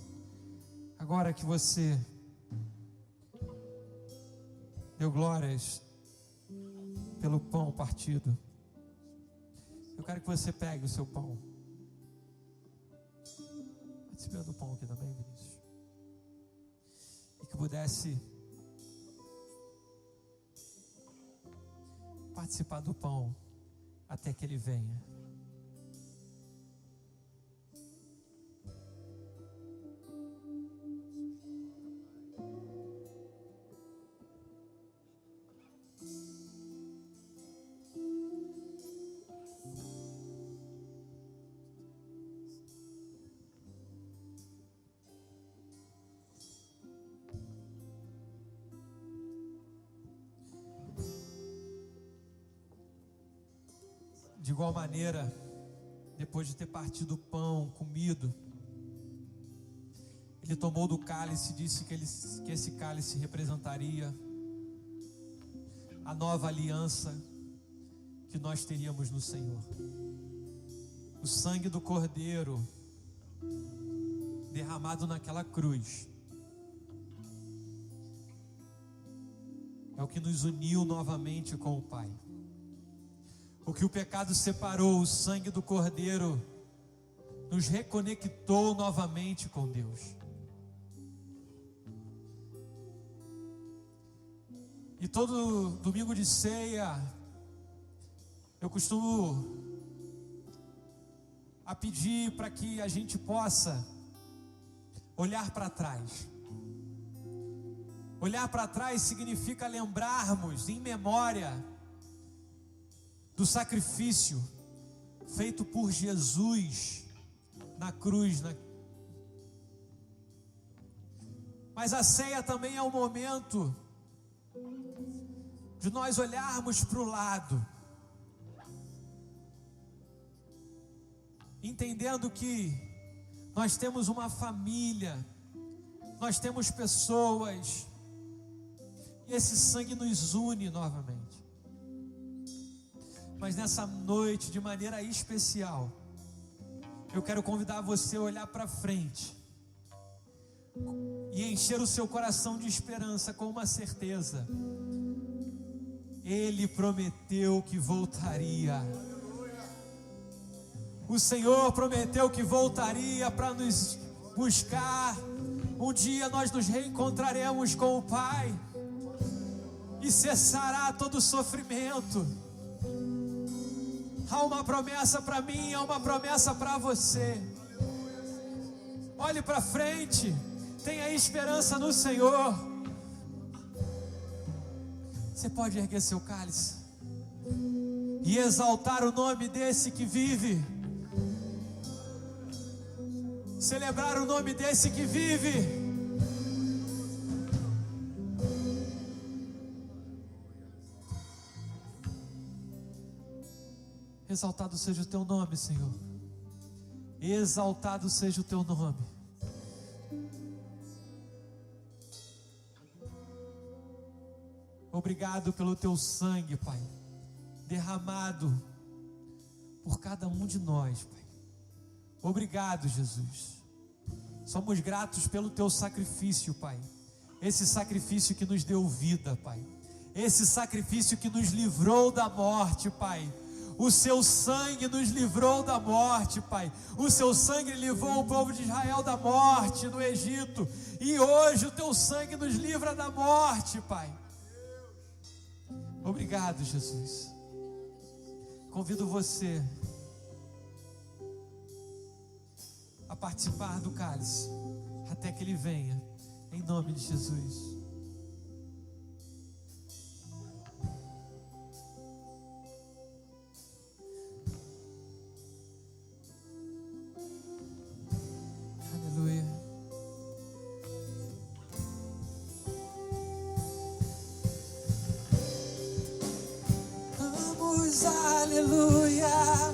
Agora que você deu glórias pelo pão partido, eu quero que você pegue o seu pão. Participe do pão aqui também, Vinícius, e que pudesse participar do pão até que ele venha. De igual maneira, depois de ter partido o pão, comido, ele tomou do cálice e disse que esse cálice representaria a nova aliança que nós teríamos no Senhor. O sangue do Cordeiro derramado naquela cruz é o que nos uniu novamente com o Pai. O que o pecado separou, o sangue do Cordeiro nos reconectou novamente com Deus. E todo domingo de ceia, eu costumo a pedir para que a gente possa olhar para trás. Olhar para trás significa lembrarmos em memória do sacrifício feito por Jesus na cruz. Mas a ceia também é um momento de nós olharmos para o lado, entendendo que nós temos uma família, nós temos pessoas, e esse sangue nos une novamente. Mas nessa noite, de maneira especial, eu quero convidar você a olhar para frente e encher o seu coração de esperança com uma certeza: Ele prometeu que voltaria. O Senhor prometeu que voltaria para nos buscar. Um dia nós nos reencontraremos com o Pai e cessará todo o sofrimento. Há uma promessa para mim, há uma promessa para você. Olhe para frente, tenha esperança no Senhor. Você pode erguer seu cálice e exaltar o nome desse que vive, celebrar o nome desse que vive. Exaltado seja o teu nome, Senhor. Exaltado seja o teu nome. Obrigado pelo teu sangue, Pai, derramado por cada um de nós, Pai. Obrigado, Jesus. Somos gratos pelo teu sacrifício, Pai. Esse sacrifício que nos deu vida, Pai. Esse sacrifício que nos livrou da morte, Pai. O seu sangue nos livrou da morte, Pai. O seu sangue livrou o povo de Israel da morte no Egito. E hoje o teu sangue nos livra da morte, Pai. Obrigado, Jesus. Convido você a participar do cálice até que ele venha, em nome de Jesus. Aleluia. Cantamos aleluia,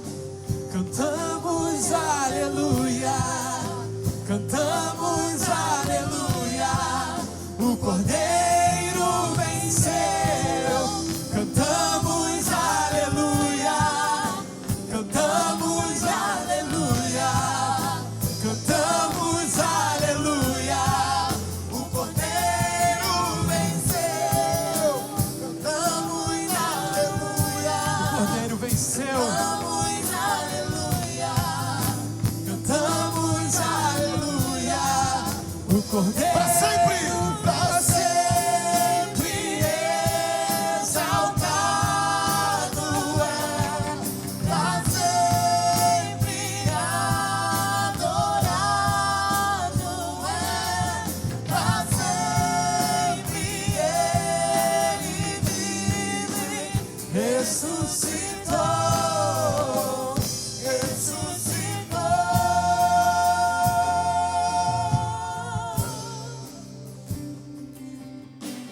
cantamos aleluia, cantamos aleluia, o Cordeiro venceu. Cantamos aleluia, cantamos aleluia, cantamos aleluia, o Cordeiro venceu. Cantamos aleluia, o Cordeiro venceu. Cantamos aleluia, cantamos aleluia, o Cordeiro Para sempre. para sempre exaltado é, Pra sempre adorado é, pra sempre ele vive, ressuscitou.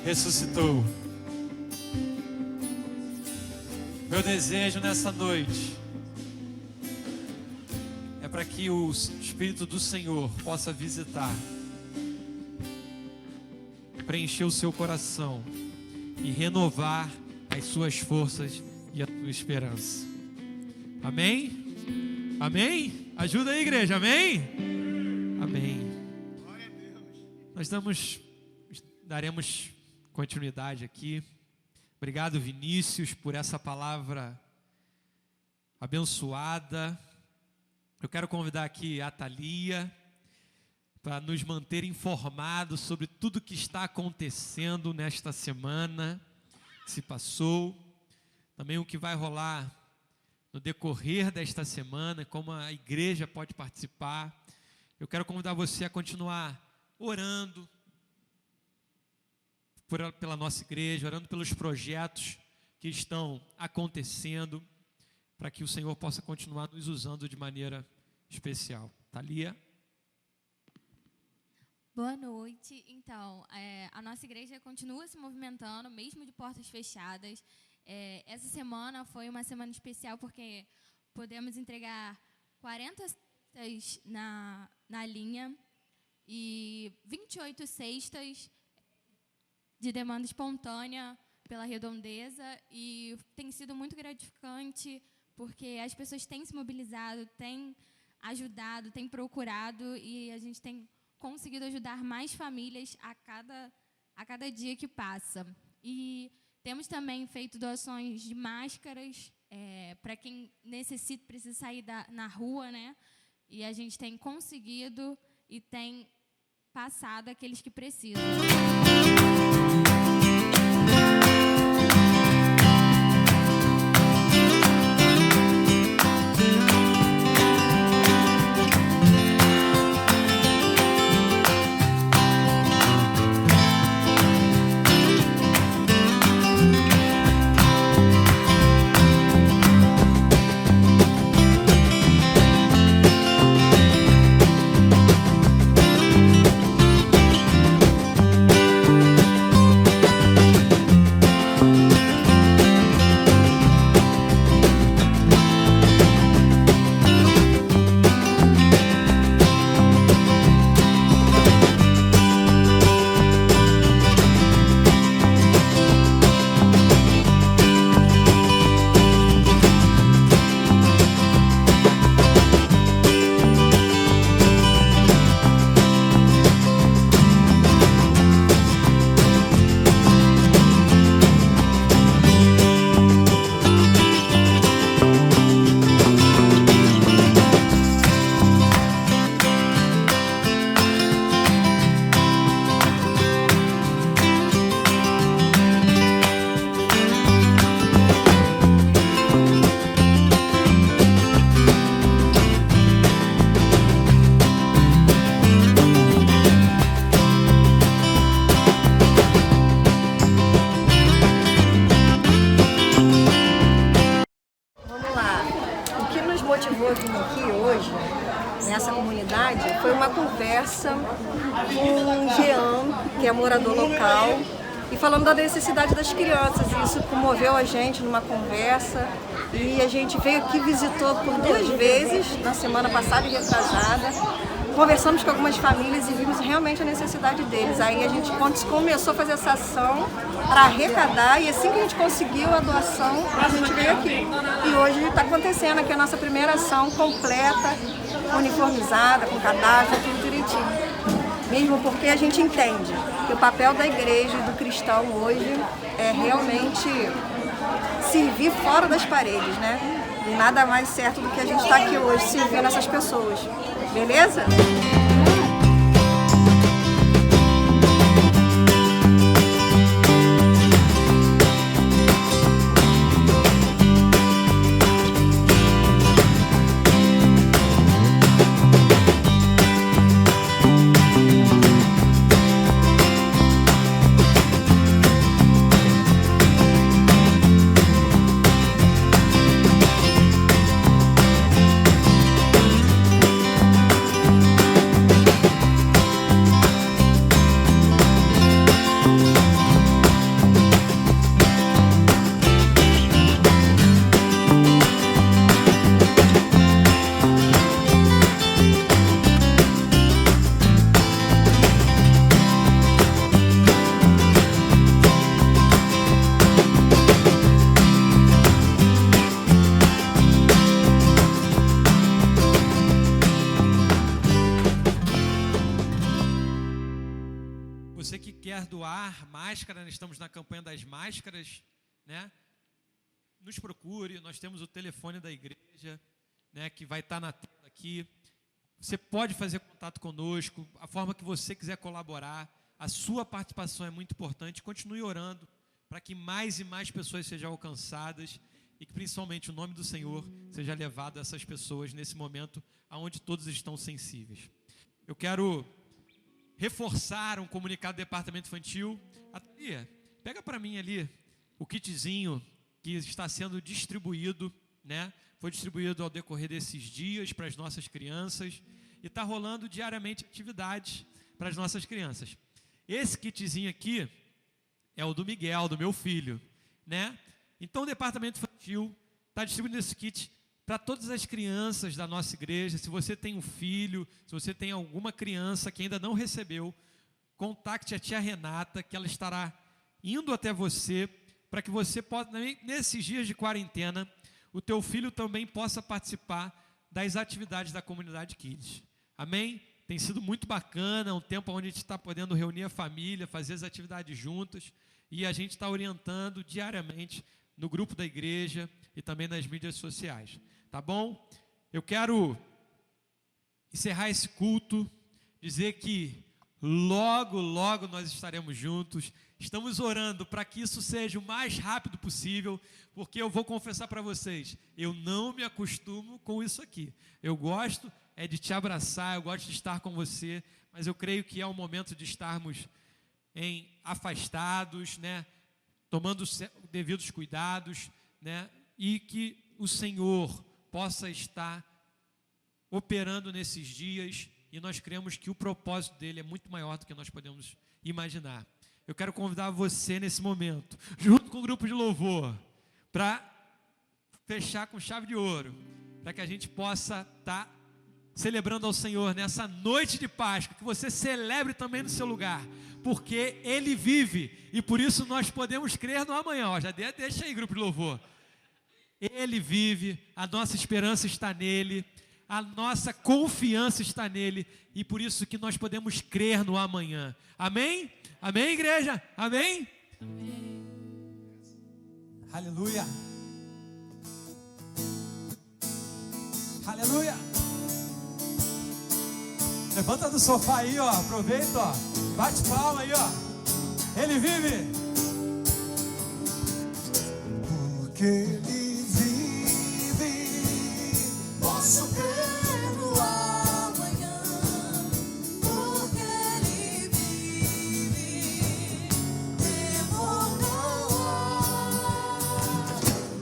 Ressuscitou. Meu desejo nessa noite é para que o Espírito do Senhor possa visitar, preencher o seu coração e renovar as suas forças e a sua esperança. Amém? Amém? Ajuda aí, igreja. Amém? Amém. Nós daremos continuidade aqui. Obrigado, Vinícius, por essa palavra abençoada. Eu quero convidar aqui a Thalia para nos manter informados sobre tudo que está acontecendo nesta semana que se passou, também o que vai rolar no decorrer desta semana, como a igreja pode participar. Eu quero convidar você a continuar orando pela nossa igreja, orando pelos projetos que estão acontecendo, para que o Senhor possa continuar nos usando de maneira especial. Thalia? Boa noite. Então, a nossa igreja continua se movimentando, mesmo de portas fechadas. Essa semana foi uma semana especial porque podemos entregar 40 cestas na linha e 28 cestas de demanda espontânea pela Redondeza, e tem sido muito gratificante, porque as pessoas têm se mobilizado, têm ajudado, têm procurado, e a gente tem conseguido ajudar mais famílias a cada dia que passa. E temos também feito doações de máscaras para quem necessita, precisa sair na rua, né? E a gente tem conseguido e tem passado aqueles que precisam. motivou a vir aqui hoje, nessa comunidade, foi uma conversa com o Jean, que é morador local, e falando da necessidade das crianças. Isso comoveu a gente numa conversa, e a gente veio aqui, visitou por 2 vezes, na semana passada e retrasada. Conversamos com algumas famílias e vimos realmente a necessidade deles. Aí a gente começou a fazer essa ação para arrecadar, e assim que a gente conseguiu a doação, a gente veio aqui. E hoje está acontecendo aqui a nossa primeira ação completa, uniformizada, com cadastro, tudo direitinho. Mesmo porque a gente entende que o papel da igreja e do cristão hoje é realmente servir fora das paredes, né? E nada mais certo do que a gente estar aqui hoje servindo essas pessoas. Beleza? Você que quer doar máscara, nós estamos na campanha das máscaras, né? Nos procure, nós temos o telefone da igreja, né, que vai estar na tela aqui. Você pode fazer contato conosco, a forma que você quiser colaborar. A sua participação é muito importante. Continue orando para que mais e mais pessoas sejam alcançadas e que principalmente o nome do Senhor seja levado a essas pessoas nesse momento onde todos estão sensíveis. Eu quero reforçar um comunicado do Departamento Infantil. Lia, pega para mim ali o kitzinho que está sendo distribuído, né? Foi distribuído ao decorrer desses dias para as nossas crianças e está rolando diariamente atividades para as nossas crianças. Esse kitzinho aqui é o do Miguel, do meu filho, né? Então o Departamento Infantil está distribuindo esse kit para todas as crianças da nossa igreja. Se você tem um filho, se você tem alguma criança que ainda não recebeu, contacte a tia Renata, que ela estará indo até você para que você possa, nesses dias de quarentena, o teu filho também possa participar das atividades da comunidade Kids. Amém? Tem sido muito bacana, um tempo onde a gente está podendo reunir a família, fazer as atividades juntas, e a gente está orientando diariamente no grupo da igreja e também nas mídias sociais. Tá bom? Eu quero encerrar esse culto, dizer que logo, logo nós estaremos juntos. Estamos orando para que isso seja o mais rápido possível, porque eu vou confessar para vocês, eu não me acostumo com isso aqui. Eu gosto de te abraçar, eu gosto de estar com você, mas eu creio que é o momento de estarmos afastados, né, tomando os devidos cuidados, né, e que o Senhor possa estar operando nesses dias, e nós cremos que o propósito dele é muito maior do que nós podemos imaginar. Eu quero convidar você nesse momento, junto com o grupo de louvor, para fechar com chave de ouro, para que a gente possa estar celebrando ao Senhor nessa noite de Páscoa, que você celebre também no seu lugar, porque Ele vive, e por isso nós podemos crer no amanhã. Já deixa aí, grupo de louvor. Ele vive, a nossa esperança está nele, a nossa confiança está nele, e por isso que nós podemos crer no amanhã. Amém? Amém, igreja? Amém? Aleluia. Aleluia. Levanta do sofá aí, ó. Aproveita, ó. Bate palma aí, ó. Ele vive. Porque ele vive, posso crer no amanhã. Porque ele vive, temor não há.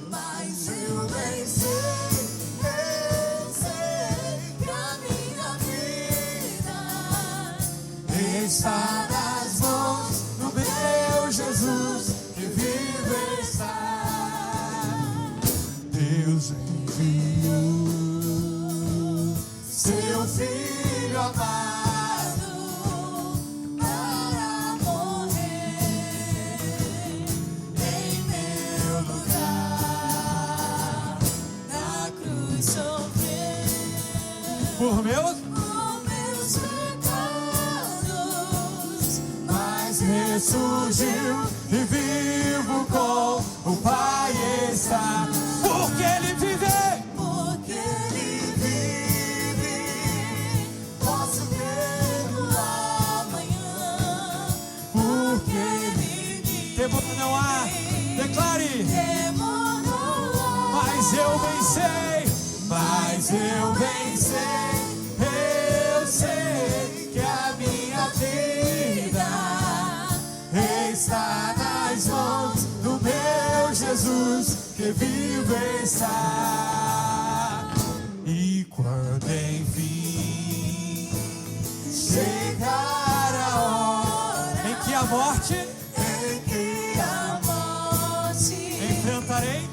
Mas eu bem sei que a minha vida está nas mãos do meu Jesus, que vive está. Deus enviou seu Filho amado para morrer em meu lugar, na cruz sofrer por meus pecados, mas ressurgiu e vivo com o Pai está. Porque ele vive, porque ele vive, posso crer no amanhã. Porque ele vive, temor não há, declare, temor não há. Mas eu bem sei, mas eu bem sei, eu sei que a minha vida está nas mãos do meu Jesus, que vive está. E quando enfim chegar a hora em que a morte enfrentarei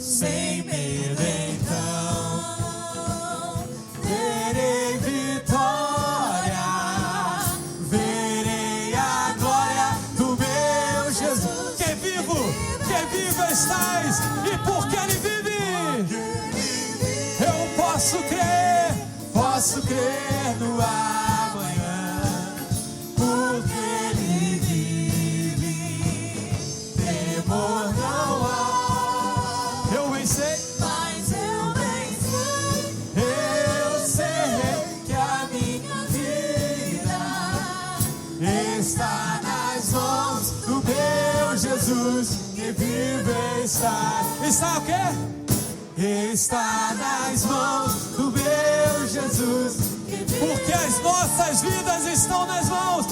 sem medo, então terei vitória, verei a glória do meu Jesus. Que vivo estás, e porque ele vive, eu posso crer no amanhã. Porque ele vive, temor não há. Eu bem sei, mas eu bem sei, que a minha vida está nas mãos do meu Jesus, que vive está. Está o quê? Está nas mãos do meu Jesus, porque as nossas vidas estão nas mãos.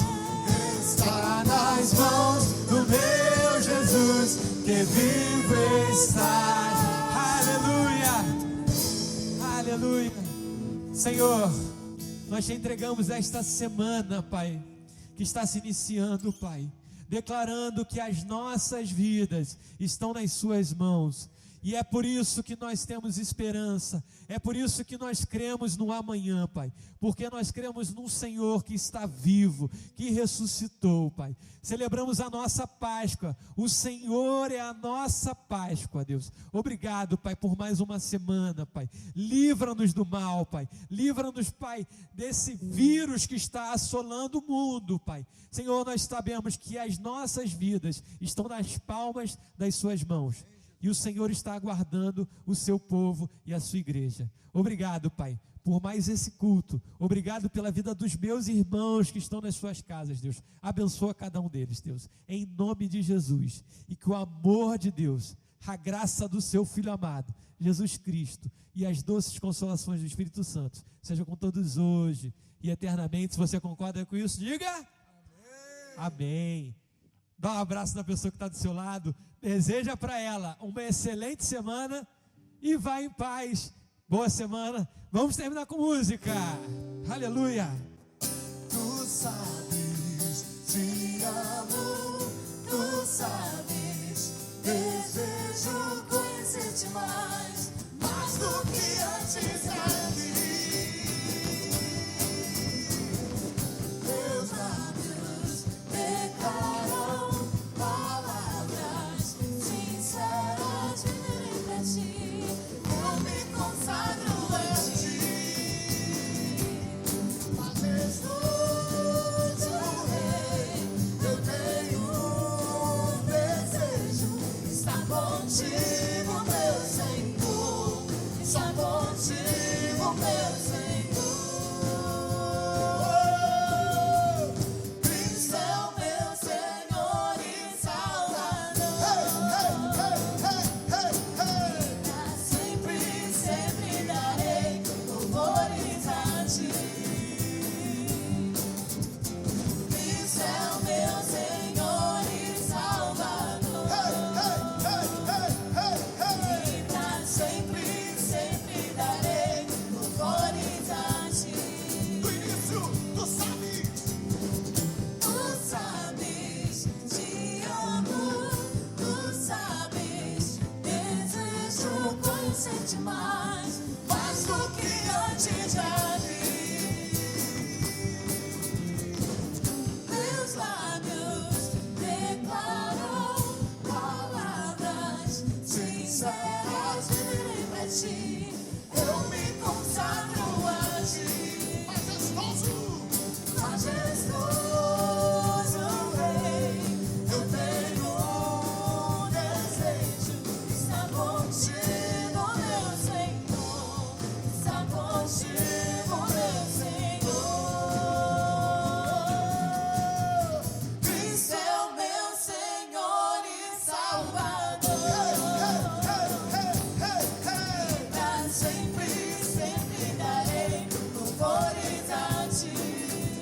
Está nas mãos do meu Jesus, que vive está. Aleluia, aleluia. Senhor, nós te entregamos esta semana, Pai, que está se iniciando, Pai, declarando que as nossas vidas estão nas suas mãos. E é por isso que nós temos esperança, é por isso que nós cremos no amanhã, Pai, porque nós cremos num Senhor que está vivo, que ressuscitou, Pai. Celebramos a nossa Páscoa, o Senhor é a nossa Páscoa, Deus. Obrigado, Pai, por mais uma semana, Pai. Livra-nos do mal, Pai. Livra-nos, Pai, desse vírus que está assolando o mundo, Pai. Senhor, nós sabemos que as nossas vidas estão nas palmas das suas mãos. E o Senhor está aguardando o seu povo e a sua igreja. Obrigado, Pai, por mais esse culto. Obrigado pela vida dos meus irmãos que estão nas suas casas, Deus. Abençoa cada um deles, Deus, em nome de Jesus. E que o amor de Deus, a graça do seu Filho amado, Jesus Cristo, e as doces consolações do Espírito Santo sejam com todos hoje e eternamente. Se você concorda com isso, diga amém. Amém. Dá um abraço na pessoa que está do seu lado, deseja para ela uma excelente semana e vai em paz. Boa semana. Vamos terminar com música. Aleluia. Tu sabes, te amo, tu sabes, desejo conhecer-te mais do que antes aqui. Meus lábios declaram palavras sinceras de virem pra ti. Eu me consagro a ti. Majestoso Rei, eu tenho um desejo. Estar contigo, meu Senhor. Estar contigo, meu Senhor. Cristo é o meu Senhor e Salvador. Pra sempre, sempre darei louvores a ti. Cristo é o meu Senhor e Salvador. E pra sempre, sempre darei louvores a ti. Do início, tu sabes. Tu sabes, te amo, tu sabes, desejo conhecer-te mais do que antes já vi. Meus lábios declaram palavras sinceras de virem pra ti. Eu me consagro a ti. Majestoso Rei, eu tenho um desejo. Estar contigo, meu Senhor. Estar contigo, meu Senhor. Cristo é o meu Senhor e Salvador. Pra sempre, sempre darei louvores a ti.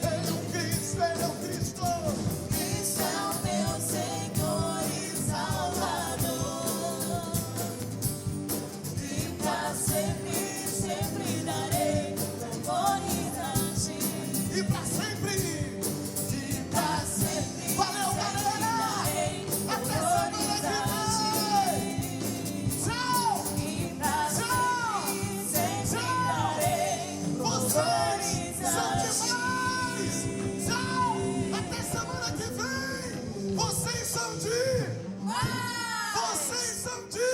Ele é o Cristo, ele é o Cristo. Cristo é o meu Senhor e Salvador. E pra sempre, sempre darei louvores a ti. E pra sempre. E pra sempre. Valeu, galera! Até semana que vem! Tchau! E pra sempre, sempre darei louvores a ti. Tchau! Até semana que vem! Vocês são de... Vocês são de...